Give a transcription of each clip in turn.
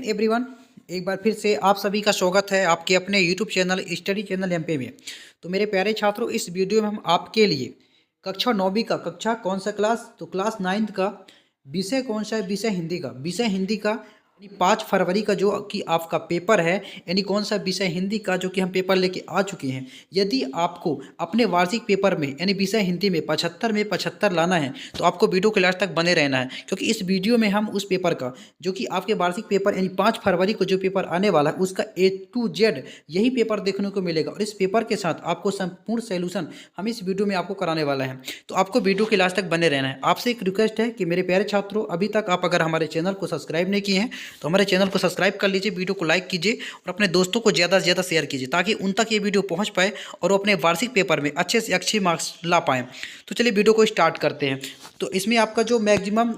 Everyone, एक बार फिर से आप सभी का स्वागत है आपके अपने YouTube channel study channel MP में। तो मेरे प्यारे छात्रों, इस वीडियो में हम आपके लिए कक्षा 9वीं का कक्षा कौन सा क्लास, तो क्लास 9th का विषय कौन सा है, विषय हिंदी का। विषय हिंदी का यानी 5 फरवरी का जो कि आपका पेपर है, यानी कौन सा विषय हिंदी का जो कि हम पेपर लेके आ चुके हैं। यदि आपको अपने वार्षिक पेपर में यानी विषय हिंदी में 75 में 75 लाना है तो आपको वीडियो के लास्ट तक बने रहना है, क्योंकि इस वीडियो में हम उस पेपर का जो कि आपके वार्षिक पेपर यानी 5 फरवरी को जो पेपर आने वाला है उसका A to Z यही पेपर देखने को मिलेगा। और इस पेपर के साथ आपको संपूर्ण सॉल्यूशन हम इस वीडियो में आपको कराने वाला है, तो आपको वीडियो के लास्ट तक बने रहना है। आपसे एक रिक्वेस्ट है कि मेरे प्यारे छात्रों, अभी तक आप अगर हमारे चैनल को सब्सक्राइब नहीं किए हैं तो हमारे चैनल को सब्सक्राइब कर लीजिए, वीडियो को लाइक कीजिए और अपने दोस्तों को ज़्यादा से ज़्यादा शेयर कीजिए ताकि उन तक ये वीडियो पहुँच पाए और वो अपने वार्षिक पेपर में अच्छे से अच्छे मार्क्स ला पाएँ। तो चलिए वीडियो को स्टार्ट करते हैं। तो इसमें आपका जो मैक्सिमम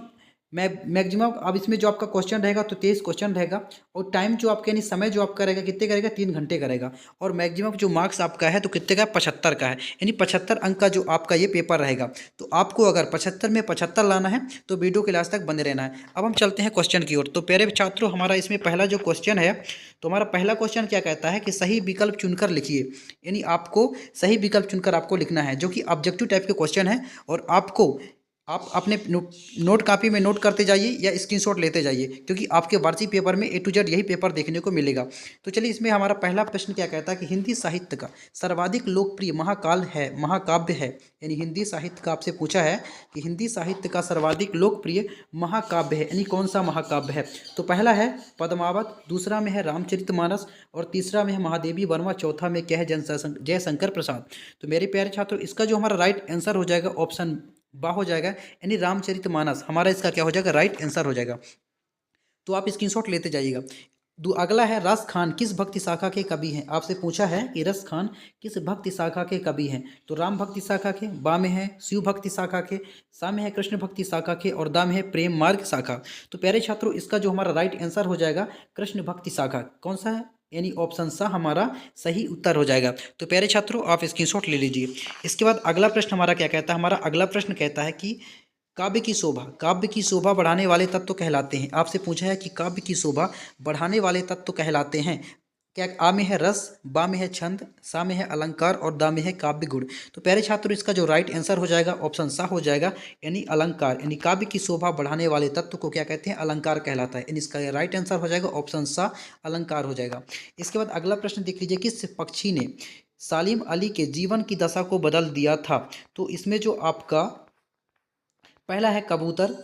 अब इसमें जो आपका क्वेश्चन रहेगा तो 23 क्वेश्चन रहेगा, और टाइम जो आपका यानी समय जो आपका रहेगा कितने करेगा, 3 घंटे करेगा। और मैक्सिमम जो मार्क्स आपका है तो कितने का, 75 का है, यानी 75 अंक का जो आपका ये पेपर रहेगा। तो आपको अगर 75 में 75 लाना है तो वीडियो के लास्ट तक बने रहना है। अब हम चलते हैं क्वेश्चन की ओर। तो प्यारे छात्रों, हमारा इसमें पहला जो क्वेश्चन है, तो हमारा पहला क्वेश्चन क्या कहता है कि सही विकल्प चुनकर लिखिए। यानी आपको सही विकल्प चुनकर आपको लिखना है, जो कि ऑब्जेक्टिव टाइप के क्वेश्चन है। और आपको आप अपने नोट कापी में नोट करते जाइए या स्क्रीनशॉट लेते जाइए, क्योंकि आपके वार्षिक पेपर में A to Z यही पेपर देखने को मिलेगा। तो चलिए, इसमें हमारा पहला प्रश्न क्या कहता है कि हिंदी साहित्य का सर्वाधिक लोकप्रिय महाकाव्य है। यानी हिंदी साहित्य का आपसे पूछा है कि हिंदी साहित्य का सर्वाधिक लोकप्रिय महाकाव्य है, यानी कौन सा महाकाव्य है। तो पहला है पद्मावत, दूसरा में है रामचरितमानस, और तीसरा में है महादेवी वर्मा, चौथा में क्या है, जयशंकर प्रसाद। तो मेरे प्यारे छात्रों, इसका जो हमारा राइट आंसर हो जाएगा ऑप्शन बा हो जाएगा, यानी रामचरितमानस हमारा इसका क्या हो जाएगा, राइट आंसर हो जाएगा। तो आप स्क्रीनशॉट लेते जाइएगा। अगला है रस खान किस भक्ति शाखा के कवि हैं। आपसे पूछा है कि रस खान किस भक्ति शाखा के कवि हैं। तो राम भक्ति शाखा के, बा में है शिव भक्ति शाखा के, सा में है कृष्ण भक्ति शाखा के, और दा में है प्रेम मार्ग शाखा। तो प्यारे छात्रों, इसका जो हमारा राइट आंसर हो जाएगा कृष्ण भक्ति शाखा। कौन सा है, यानी ऑप्शन सा हमारा सही उत्तर हो जाएगा। तो प्यारे छात्रों, आप स्क्रीनशॉट ले लीजिए। इसके बाद अगला प्रश्न हमारा क्या कहता है, हमारा अगला प्रश्न कहता है कि काव्य की शोभा बढ़ाने वाले तत्व कहलाते हैं। आपसे पूछा है कि काव्य की शोभा बढ़ाने वाले तत्व कहलाते हैं क्या। आ में है रस, बा में है छंद, सा में है अलंकार, और दा में है काव्य गुण। तो प्यारे छात्रों, इसका जो राइट आंसर हो जाएगा ऑप्शन सा हो जाएगा, यानी अलंकार। यानी काव्य की शोभा बढ़ाने वाले तत्व को क्या कहते हैं, अलंकार कहलाता है। यानी इसका राइट आंसर हो जाएगा ऑप्शन सा, अलंकार हो जाएगा। इसके बाद अगला प्रश्न देख लीजिए, किस पक्षी ने सालिम अली के जीवन की दशा को बदल दिया था। तो इसमें जो आपका पहला है कबूतर,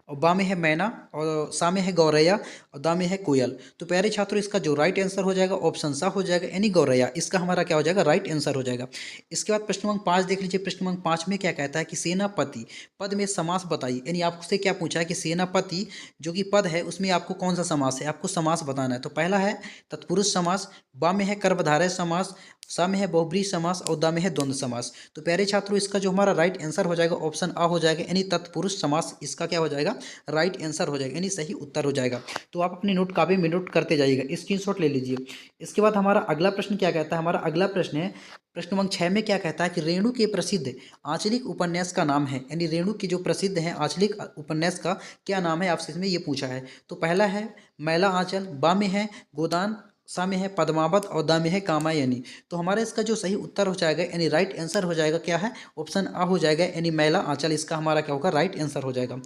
और बा में है मैना, और सा में है गौरैया, और दा में है कोयल। तो प्यारे छात्रों, इसका जो राइट आंसर हो जाएगा ऑप्शन सा हो जाएगा, यानी गौरैया। इसका हमारा क्या हो जाएगा, राइट आंसर हो जाएगा। इसके बाद प्रश्न नंबर 5 देख लीजिए। प्रश्न नंबर 5 में क्या कहता है कि सेनापति पद में समास बताइए। यानी आपसे क्या पूछा है कि सेनापति जो कि पद है उसमें आपको कौन सा समास है, आपको समास बताना है। तो पहला है तत्पुरुष समास, बा में है कर्मधारय समास, सा में है बहुब्रीहि समास, और दा में है द्वंद्व समास। तो प्यारे छात्रों, इसका जो हमारा राइट आंसर हो जाएगा ऑप्शन आ हो जाएगा, यानी तत्पुरुष समास इसका क्या हो जाएगा, राइट आंसर हो जाएगा, यानी सही उत्तर हो जाएगा। तो आप अपनी नोट कापी में नोट करते जाइएगा, स्क्रीनशॉट ले लीजिए। इसके बाद हमारा अगला प्रश्न क्या कहता है, हमारा अगला प्रश्न है प्रश्न नंबर 6 में क्या कहता है कि रेणु के प्रसिद्ध आंचलिक उपन्यास का नाम है। यानी रेणु की जो प्रसिद्ध है आंचलिक उपन्यास का क्या नाम है, आपसे इसमें ये पूछा है। तो पहला है मैला आंचल, बा में है गोदान, सा में है पद्मावत, और दा में है कामायनी। तो हमारा इसका जो सही उत्तर हो जाएगा, यानी राइट आंसर हो जाएगा क्या है, ऑप्शन आ हो जाएगा, यानी मैला आंचल इसका हमारा क्या होगा, राइट आंसर हो जाएगा।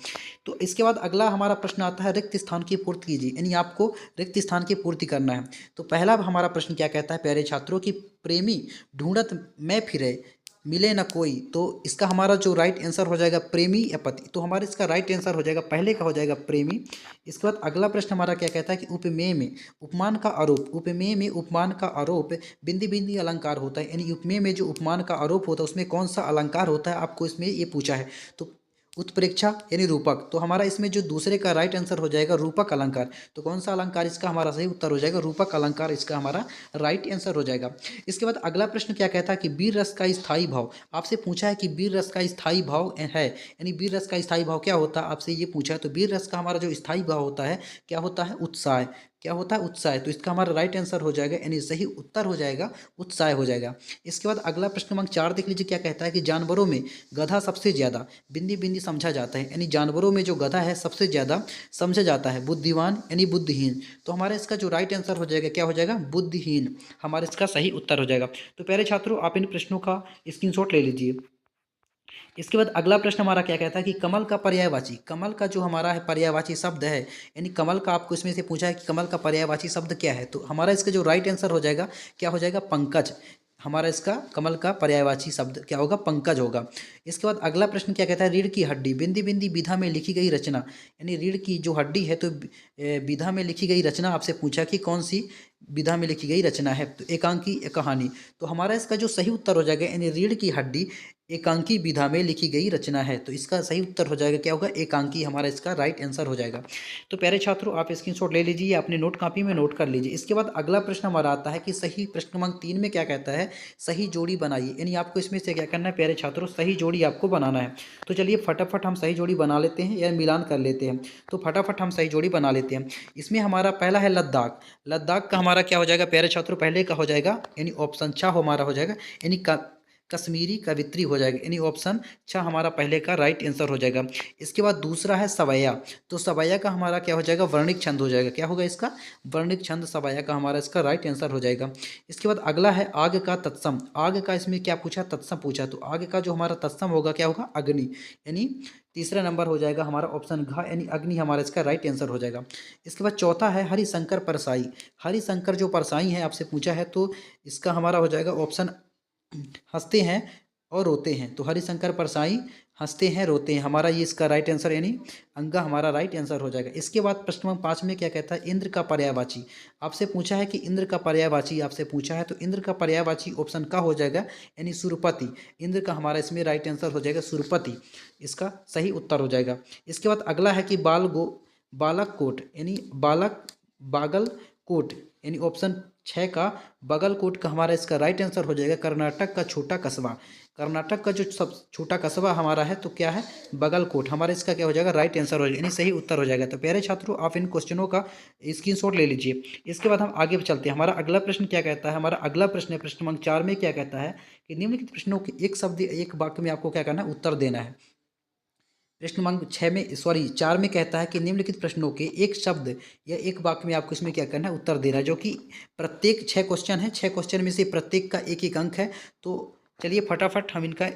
तो इसके बाद अगला हमारा प्रश्न आता है रिक्त स्थान की पूर्ति कीजिए। यानी आपको रिक्त स्थान की पूर्ति करना है। तो पहला हमारा प्रश्न क्या कहता है प्यारे छात्रों की प्रेमी ढूंढत मैं फिरे मिले न कोई। तो इसका हमारा जो राइट आंसर हो जाएगा प्रेमी या पति। तो हमारा इसका राइट आंसर हो जाएगा पहले का हो जाएगा प्रेमी। इसके बाद अगला प्रश्न हमारा क्या कहता है कि उपमेय में उपमान का आरोप, उपमेय में उपमान का आरोप बिंदी बिंदी अलंकार होता है। यानी उपमेय में जो उपमान का आरोप होता है उसमें कौन सा अलंकार होता है, आपको इसमें ये पूछा है। तो उत्प्रेक्षा यानी रूपक। तो हमारा इसमें जो दूसरे का राइट आंसर हो जाएगा रूपक अलंकार। तो कौन सा अलंकार इसका हमारा सही उत्तर हो जाएगा, रूपक अलंकार इसका हमारा राइट आंसर हो जाएगा। इसके बाद अगला प्रश्न क्या कहता है कि वीर रस का स्थायी भाव। आपसे पूछा है कि वीर रस का स्थायी भाव है, यानी वीर रस का स्थायी भाव क्या होता है, आपसे ये पूछा है। तो वीर रस का हमारा जो स्थायी भाव होता है क्या होता है, उत्साह। क्या होता है, उत्साह। तो इसका हमारा राइट आंसर हो जाएगा, यानी सही उत्तर हो जाएगा उत्साह हो जाएगा। इसके बाद अगला प्रश्न क्रमांक 4 देख लीजिए, क्या कहता है कि जानवरों में गधा सबसे ज़्यादा बिंदी बिंदी समझा जाता है, यानी जानवरों में जो गधा है सबसे ज़्यादा समझा जाता है बुद्धिमान यानी बुद्धिहीन। तो हमारा इसका जो राइट आंसर हो जाएगा, क्या हो जाएगा, बुद्धिहीन हमारा इसका सही उत्तर हो जाएगा। तो प्यारे छात्रों, आप इन प्रश्नों का स्क्रीनशॉट ले लीजिए। इसके बाद अगला प्रश्न हमारा क्या कहता है कि कमल का पर्यायवाची, कमल का जो हमारा है पर्यायवाची शब्द है, यानी कमल का आपको इसमें से पूछा है कि कमल का पर्यायवाची शब्द क्या है। तो हमारा इसका जो राइट आंसर हो जाएगा, क्या हो जाएगा, पंकज। हमारा इसका कमल का पर्यायवाची शब्द क्या होगा, पंकज होगा। इसके बाद अगला प्रश्न क्या कहता है, रीढ़ की हड्डी बिंदी बिंदी विधा में लिखी गई रचना, यानी रीढ़ की जो हड्डी है तो विधा में लिखी गई रचना आपसे पूछा कि कौन सी विधा में लिखी गई रचना है। तो एकांकी कहानी। तो हमारा इसका जो सही उत्तर हो जाएगा, यानी रीढ़ की हड्डी एकांकी विधा में लिखी गई रचना है। तो इसका सही उत्तर हो जाएगा, क्या होगा, एकांकी हमारा इसका राइट आंसर हो जाएगा। तो प्यारे छात्रों, आप स्क्रीनशॉट ले लीजिए, अपने नोट कॉपी में नोट कर लीजिए। इसके बाद अगला प्रश्न हमारा आता है कि सही, प्रश्न क्रमांक 3 में क्या कहता है, सही जोड़ी बनाइए, यानी आपको इसमें से क्या करना है प्यारे छात्रों, सही जोड़ी आपको बनाना है। तो चलिए फटाफट हम सही जोड़ी बना लेते हैं या मिलान कर लेते हैं। तो फटाफट हम सही जोड़ी बना लेते हैं। इसमें हमारा पहला है लद्दाख। लद्दाख का हमारा क्या हो जाएगा प्यारे छात्रों, पहले का हो जाएगा, यानी ऑप्शन 6 हमारा हो जाएगा, यानी कश्मीरी कवित्री हो जाएगा, यानी ऑप्शन 6 हमारा पहले का राइट आंसर हो जाएगा। इसके बाद दूसरा है सवैया। तो सवैया का हमारा क्या हो जाएगा, वर्णिक छंद हो जाएगा। क्या होगा इसका, वर्णिक छंद सवैया का हमारा इसका राइट आंसर हो जाएगा। इसके बाद अगला है आग का तत्सम। आग का इसमें क्या पूछा, तत्सम पूछा। तो आग का जो हमारा तत्सम होगा, क्या होगा, अग्नि, यानी तीसरा नंबर हो जाएगा हमारा ऑप्शन घ, यानी अग्नि हमारा इसका राइट आंसर हो जाएगा। इसके बाद चौथा है हरिशंकर परसाई। हरिशंकर जो परसाई है आपसे पूछा है, तो इसका हमारा हो जाएगा ऑप्शन हंसते हैं और रोते हैं। तो हरिशंकर परसाई हंसते हैं रोते हैं, हमारा ये इसका राइट आंसर, यानी अंगा हमारा राइट आंसर हो जाएगा। इसके बाद प्रश्न नंबर 5 में क्या कहता है, इंद्र का पर्यायवाची। आपसे पूछा है कि इंद्र का पर्यायवाची आपसे पूछा है, तो इंद्र का पर्यायवाची ऑप्शन का हो जाएगा, यानी सुरपति। इंद्र का हमारा इसमें राइट आंसर हो जाएगा सुरपति, इसका सही उत्तर हो जाएगा। इसके बाद अगला है कि बालक यानी बागलकोट, यानी ऑप्शन 6 का बागलकोट का हमारा इसका राइट आंसर हो जाएगा कर्नाटक का छोटा कस्बा। कर्नाटक का जो सब छोटा कस्बा हमारा है, तो क्या है, बागलकोट हमारा इसका क्या हो जाएगा, राइट आंसर हो जाएगा, यानी सही उत्तर हो जाएगा। तो प्यारे छात्रों, आप इन क्वेश्चनों का स्क्रीनशॉट ले लीजिए। इसके बाद हम आगे चलते हैं। हमारा अगला प्रश्न क्या कहता है, हमारा अगला प्रश्न है प्रश्न क्रमांक 4 में क्या कहता है कि निम्नलिखित प्रश्नों के एक शब्द एक वाक्य में आपको क्या करना है, उत्तर देना है। प्रश्न क्रमांक 4 में कहता है कि निम्नलिखित प्रश्नों के एक शब्द या एक वाक्य में आपको इसमें क्या करना है, उत्तर देना है, जो कि प्रत्येक 6 क्वेश्चन है। 6 क्वेश्चन में से प्रत्येक का एक एक अंक है। तो चलिए फटाफट हम इनका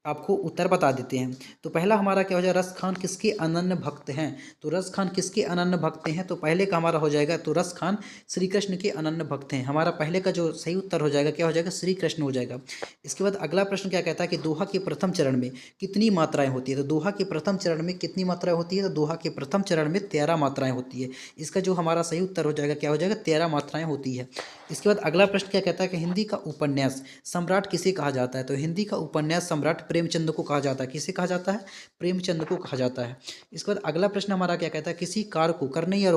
आपको उत्तर बता देते हैं। तो पहला हमारा क्या हो जाएगा, रस खान किसके अनन्य भक्त हैं। तो रस खान किसके अनन्य भक्त हैं, तो पहले का हमारा हो जाएगा, तो रस खान श्री कृष्ण के अनन्य भक्त हैं। हमारा पहले का जो सही उत्तर हो जाएगा, क्या हो जाएगा, श्री कृष्ण हो जाएगा। इसके बाद अगला प्रश्न क्या कहता है कि दोहा के प्रथम चरण में कितनी मात्राएं होती है। तो दोहा के प्रथम चरण में कितनी मात्राएं होती है, तो दोहा के प्रथम चरण में 13 मात्राएं होती है। इसका जो हमारा सही उत्तर हो जाएगा, क्या हो जाएगा, 13 मात्राएं होती है। इसके बाद अगला प्रश्न क्या कहता है कि हिंदी का उपन्यास सम्राट किसे कहा जाता है। तो हिंदी का उपन्यास सम्राट प्रेमचंद को कहा जाता है। किसे कहा जाता है, प्रेमचंद को कहा जाता है। इसके बाद अगला प्रश्न हमारा क्या कहता है, किसी कार्य को करने या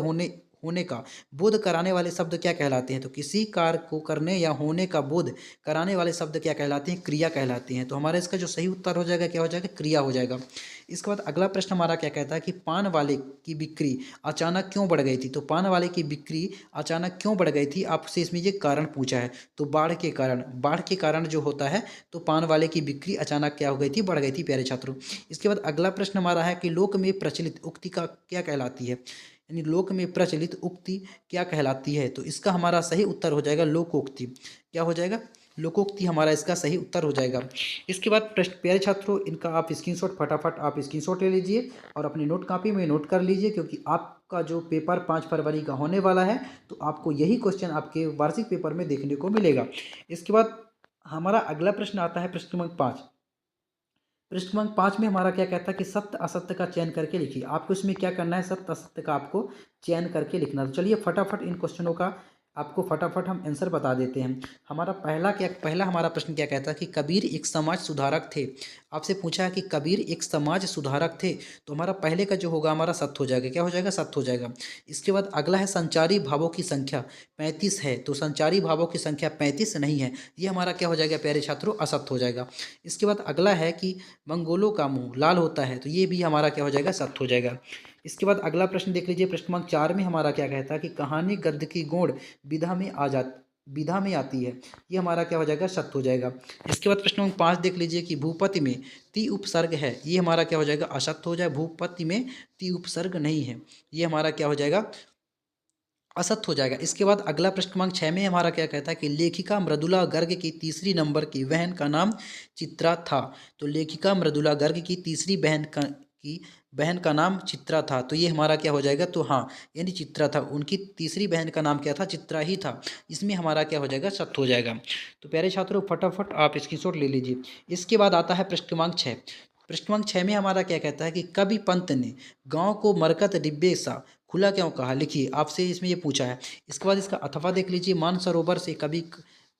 होने का बोध कराने वाले शब्द क्या कहलाते हैं। तो किसी कार्य को करने या होने का बोध कराने वाले शब्द क्या कहलाते हैं, क्रिया कहलाते हैं। तो हमारा इसका जो सही उत्तर हो जाएगा, क्या हो जाएगा, क्रिया हो जाएगा। इसके बाद अगला प्रश्न हमारा क्या कहता है कि पान वाले की बिक्री अचानक क्यों बढ़ गई थी। तो पान वाले की बिक्री अचानक क्यों बढ़ गई थी, आपसे इसमें ये कारण पूछा है। तो बाढ़ के कारण जो होता है, तो पान वाले की बिक्री अचानक क्या हो गई थी, बढ़ गई थी प्यारे छात्रों। इसके बाद अगला प्रश्न हमारा है कि लोक में प्रचलित उक्ति का क्या कहलाती है, यानी लोक में प्रचलित उक्ति क्या कहलाती है। तो इसका हमारा सही उत्तर हो जाएगा लोकोक्ति। क्या हो जाएगा, लोकोक्ति हमारा इसका सही उत्तर हो जाएगा। इसके बाद प्रश्न प्यारे छात्रों, इनका आप स्क्रीनशॉट फटाफट आप स्क्रीनशॉट ले लीजिए और अपनी नोट कॉपी में नोट कर लीजिए, क्योंकि आपका जो पेपर 5 फरवरी का होने वाला है, तो आपको यही क्वेश्चन आपके वार्षिक पेपर में देखने को मिलेगा। इसके बाद हमारा अगला प्रश्न आता है प्रश्न क्रमांक 5। प्रश्न क्रमांक 5 में हमारा क्या कहता है कि सत्य असत्य का चयन करके लिखिए। आपको इसमें क्या करना है, सत्य असत्य का आपको चयन करके लिखना। तो चलिए फटाफट इन क्वेश्चनों का आपको फटाफट हम आंसर बता देते हैं। हमारा पहला हमारा प्रश्न क्या कहता है कि कबीर एक समाज सुधारक थे। आपसे पूछा है कि कबीर एक समाज सुधारक थे। तो हमारा पहले का जो होगा हमारा सत्य हो जाएगा। क्या हो जाएगा, सत्य हो जाएगा। इसके बाद अगला है संचारी भावों की संख्या 35 है। तो संचारी भावों की संख्या 35 नहीं है, ये हमारा क्या हो जाएगा प्यारे छात्रों, असत्य हो जाएगा। इसके बाद अगला है कि मंगोलों का मुंह लाल होता है। तो ये भी हमारा क्या हो जाएगा, सत्य हो जाएगा। इसके बाद अगला प्रश्न देख लीजिए, प्रश्न क्रमांक 4 में हमारा क्या कहता है कि कहानी गद्य की गौड़ विधा में आती है। ये हमारा क्या हो जाएगा, सत्य हो जाएगा। इसके बाद प्रश्न क्रमांक 5 देख लीजिए कि भूपति में ती उपसर्ग है। ये हमारा क्या हो जाएगा, असत्य हो जाए। भूपति में ती उपसर्ग नहीं है, ये हमारा क्या हो जाएगा, असत्य हो जाएगा। इसके बाद अगला प्रश्न क्रमांक 6 में हमारा क्या कहता है कि लेखिका मृदुला गर्ग की तीसरी नंबर की बहन का नाम चित्रा था। तो लेखिका मृदुला गर्ग की तीसरी बहन का नाम चित्रा था। तो ये हमारा क्या हो जाएगा, तो हाँ, यानी चित्रा था। उनकी तीसरी बहन का नाम क्या था, चित्रा ही था। इसमें हमारा क्या हो जाएगा, सत्य हो जाएगा। तो प्यारे छात्रों, फटाफट आप स्क्रीनशॉट ले लीजिए। इसके बाद आता है प्रश्न क्रमांक 6। प्रश्न क्रमांक 6 में हमारा क्या कहता है कि कवि पंत ने गांव को मरकत डिब्बे सा खुला क्यों कहा। लिखिए, आपसे इसमें ये पूछा है। इसके बाद इसका अथवा देख लीजिए, मानसरोवर से कवि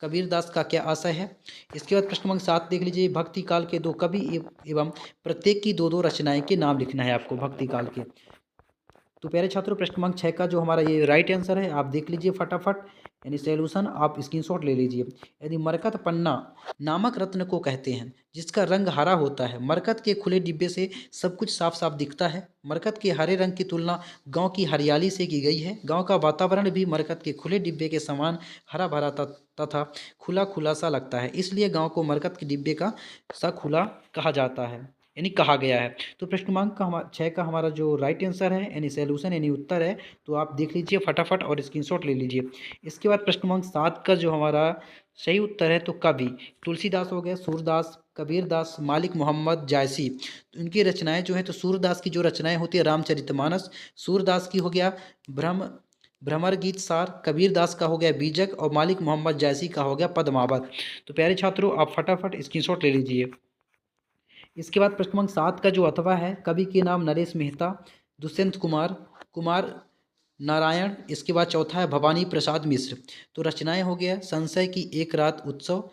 कबीरदास का क्या आशय है। इसके बाद प्रश्न क्रमांक 7 देख लीजिए, भक्ति काल के दो कवि एवं प्रत्येक की दो दो रचनाएं के नाम लिखना है आपको भक्ति काल के। तो प्यारे छात्रों, प्रश्न क्रमांक 6 का जो हमारा ये राइट आंसर है, आप देख लीजिए फटाफट, यानी सॉल्यूशन आप स्क्रीनशॉट ले लीजिए। यदि मरकत पन्ना नामक रत्न को कहते हैं जिसका रंग हरा होता है। मरकत के खुले डिब्बे से सब कुछ साफ साफ दिखता है। मरकत के हरे रंग की तुलना गांव की हरियाली से की गई है। गांव का वातावरण भी मरकत के खुले डिब्बे के समान हरा भरा तथा खुला खुला सा लगता है। इसलिए गांव को मरकत के डिब्बे का सा खुला कहा जाता है, यानी कहा गया है। तो प्रश्न क्रमांक का 6 का हमारा जो राइट आंसर है, यानी सॉल्यूशन यानी उत्तर है, तो आप देख लीजिए फटाफट और स्क्रीनशॉट ले लीजिए। इसके बाद प्रश्न क्रमांक 7 का जो हमारा सही उत्तर है, तो कवि तुलसीदास हो गया, सूरदास, कबीरदास, मालिक मोहम्मद जायसी। तो इनकी रचनाएं जो है, तो सूरदास की जो रचनाएं होती है रामचरितमानस, सूरदास की हो गया भ्रमर गीत सार, कबीरदास का हो गया बीजक और मालिक मोहम्मद जायसी का हो गया पद्मावत। तो प्यारे छात्रों, आप फटाफट स्क्रीनशॉट ले लीजिए। इसके बाद प्रश्न क्रमांक 7 का जो अथवा है, कवि के नाम नरेश मेहता, दुष्यंत कुमार नारायण। इसके बाद चौथा है भवानी प्रसाद मिश्र। तो रचनाएं हो गया संशय की एक रात उत्सव,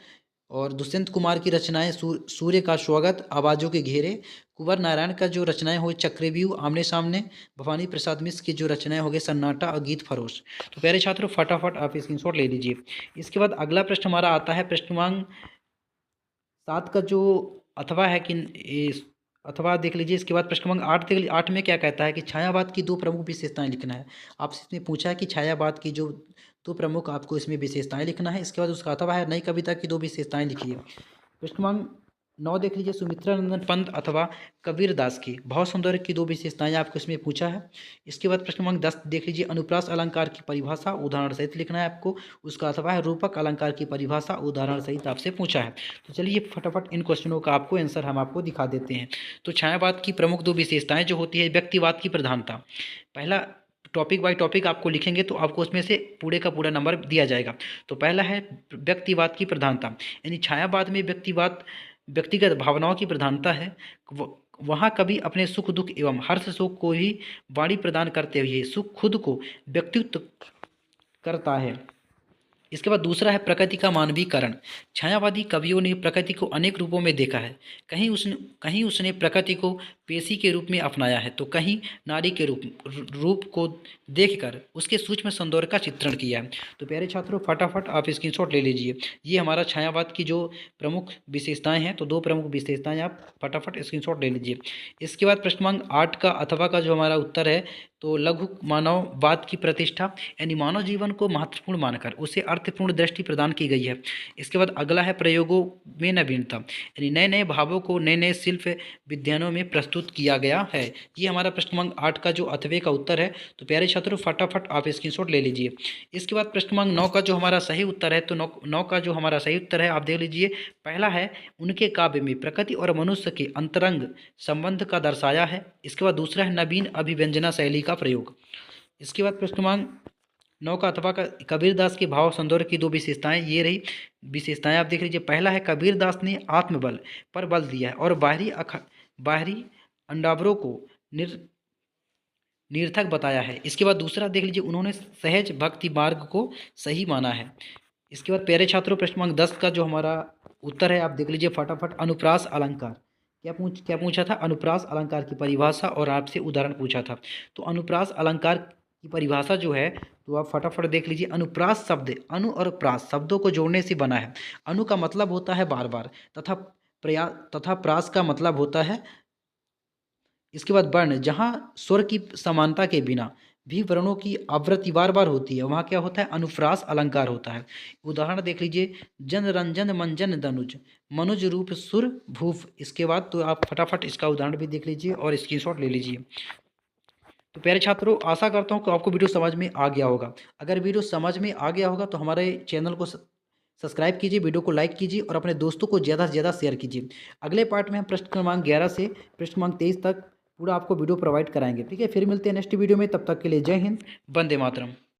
और दुष्यंत कुमार की रचनाएं सूर्य का स्वागत, आवाज़ों के घेरे। कुंवर नारायण का जो रचनाएं हो चक्रव्यूह, आमने सामने। भवानी प्रसाद मिश्र की जो रचनाएं हो गए सन्नाटा और गीत फरोश। तो प्यारे छात्रों, फटाफट आप स्क्रीनशॉट ले लीजिए। इसके बाद अगला प्रश्न हमारा आता है, प्रश्न क्रमांक 7 का जो अथवा है कि अथवा देख लीजिए। इसके बाद प्रश्न क्रमांक 8 देख लीजिए। 8 में क्या कहता है कि छायावाद की दो प्रमुख विशेषताएं लिखना है। आपसे इसमें पूछा है कि छायावाद की जो दो प्रमुख आपको इसमें विशेषताएं लिखना है। इसके बाद उसका अथवा है नई कविता की दो विशेषताएं लिखिए। प्रश्न क्रमांक 9 देख लीजिए, सुमित्रा नंदन पंत अथवा कबीरदास की भाव सौंदर्य की दो विशेषताएं आपको इसमें पूछा है। इसके बाद प्रश्न क्रमांक 10 देख लीजिए, अनुप्रास अलंकार की परिभाषा उदाहरण सहित लिखना है आपको। उसका अथवा है रूपक अलंकार की परिभाषा उदाहरण सहित आपसे पूछा है। तो चलिए फटाफट इन क्वेश्चनों का आपको आंसर हम आपको दिखा देते हैं। तो छायावाद की प्रमुख दो विशेषताएं जो होती है, व्यक्तिवाद की प्रधानता। पहला, टॉपिक बाय टॉपिक आपको लिखेंगे तो आपको उसमें से पूरे का पूरा नंबर दिया जाएगा। तो पहला है व्यक्तिवाद की प्रधानता, यानी छायावाद में व्यक्तिगत भावनाओं की प्रधानता है। वहाँ कभी अपने सुख दुख एवं हर्ष शोक को ही वाणी प्रदान करते हुए सुख खुद को व्यक्तित्व करता है। इसके बाद दूसरा है प्रकृति का मानवीकरण। छायावादी कवियों ने प्रकृति को अनेक रूपों में देखा है। कहीं उसने प्रकृति को पेशी के रूप में अपनाया है, तो कहीं नारी के रूप को देखकर उसके सूक्ष्म सौंदर्य का चित्रण किया है। तो प्यारे छात्रों, फटाफट आप स्क्रीनशॉट ले लीजिए। ये हमारा छायावाद की जो प्रमुख विशेषताएं हैं, तो दो प्रमुख विशेषताएं आप फटाफट स्क्रीनशॉट ले लीजिए। इसके बाद प्रश्न क्रमांक 8 का अथवा का जो हमारा उत्तर है, तो लघु मानववाद की प्रतिष्ठा, यानी मानव जीवन को महत्वपूर्ण मानकर उसे अर्थपूर्ण दृष्टि प्रदान की गई है। इसके बाद अगला है प्रयोगों में नवीनता, यानी नए नए भावों को नए नए शिल्प विद्यानों में प्रस्तुत किया गया है। ये हमारा प्रश्न क्रमांक 8 का जो अथवे का उत्तर है। तो प्यारे छात्रों, फटाफट आप स्क्रीनशॉट ले लीजिए। इसके बाद प्रश्न क्रमांक 9 का जो हमारा सही उत्तर है, तो 9 का जो हमारा सही उत्तर है, आप देख लीजिए। पहला है उनके काव्य में प्रकृति और मनुष्य के अंतरंग संबंध का दर्शाया है। इसके बाद दूसरा है नवीन अभिव्यंजना शैली का प्रयोग। इसके बाद प्रश्न क्रमांक 9 का अथवा का कबीरदास के भाव सौंदर्य की दो विशेषताएं, ये रही विशेषताएं आप देख लीजिए। पहला है कबीरदास ने आत्मबल पर बल दिया है और बाहरी अंडावरों को निरर्थक बताया है। इसके बाद दूसरा देख लीजिए, उन्होंने सहज भक्ति मार्ग को सही माना है। इसके बाद प्यारे छात्रों, प्रश्न क्रमांक 10 का जो हमारा उत्तर है, आप देख लीजिए फटाफट। अनुप्रास अलंकार क्या पूछा था, अनुप्रास अलंकार की परिभाषा और आपसे उदाहरण पूछा था। तो अनुप्रास अलंकार की परिभाषा जो है, तो आप फटाफट देख लीजिए। अनुप्रास शब्द अनु और प्रास शब्दों को जोड़ने से बना है। अनु का मतलब होता है बार बार, तथा प्रास का मतलब होता है इसके बाद वर्ण, जहाँ स्वर की समानता के बिना भी वर्णों की आवृत्ति बार बार होती है, वहाँ क्या होता है, अनुप्रास अलंकार होता है। उदाहरण देख लीजिए, जन रंजन मंजन दनुज, मनुज रूप सुर भूप। इसके बाद तो आप फटाफट इसका उदाहरण भी देख लीजिए और स्क्रीनशॉट ले लीजिए। तो प्यारे छात्रों, आशा करता हूँ कि आपको वीडियो समझ में आ गया होगा। अगर वीडियो समझ में आ गया होगा तो हमारे चैनल को सब्सक्राइब कीजिए, वीडियो को लाइक कीजिए और अपने दोस्तों को ज़्यादा से ज़्यादा शेयर कीजिए। अगले पार्ट में हम प्रश्न क्रमांक 11 से प्रश्न क्रमांक 23 तक पूरा आपको वीडियो प्रोवाइड कराएंगे। ठीक है, फिर मिलते हैं नेक्स्ट वीडियो में। तब तक के लिए जय हिंद, वंदे मातरम।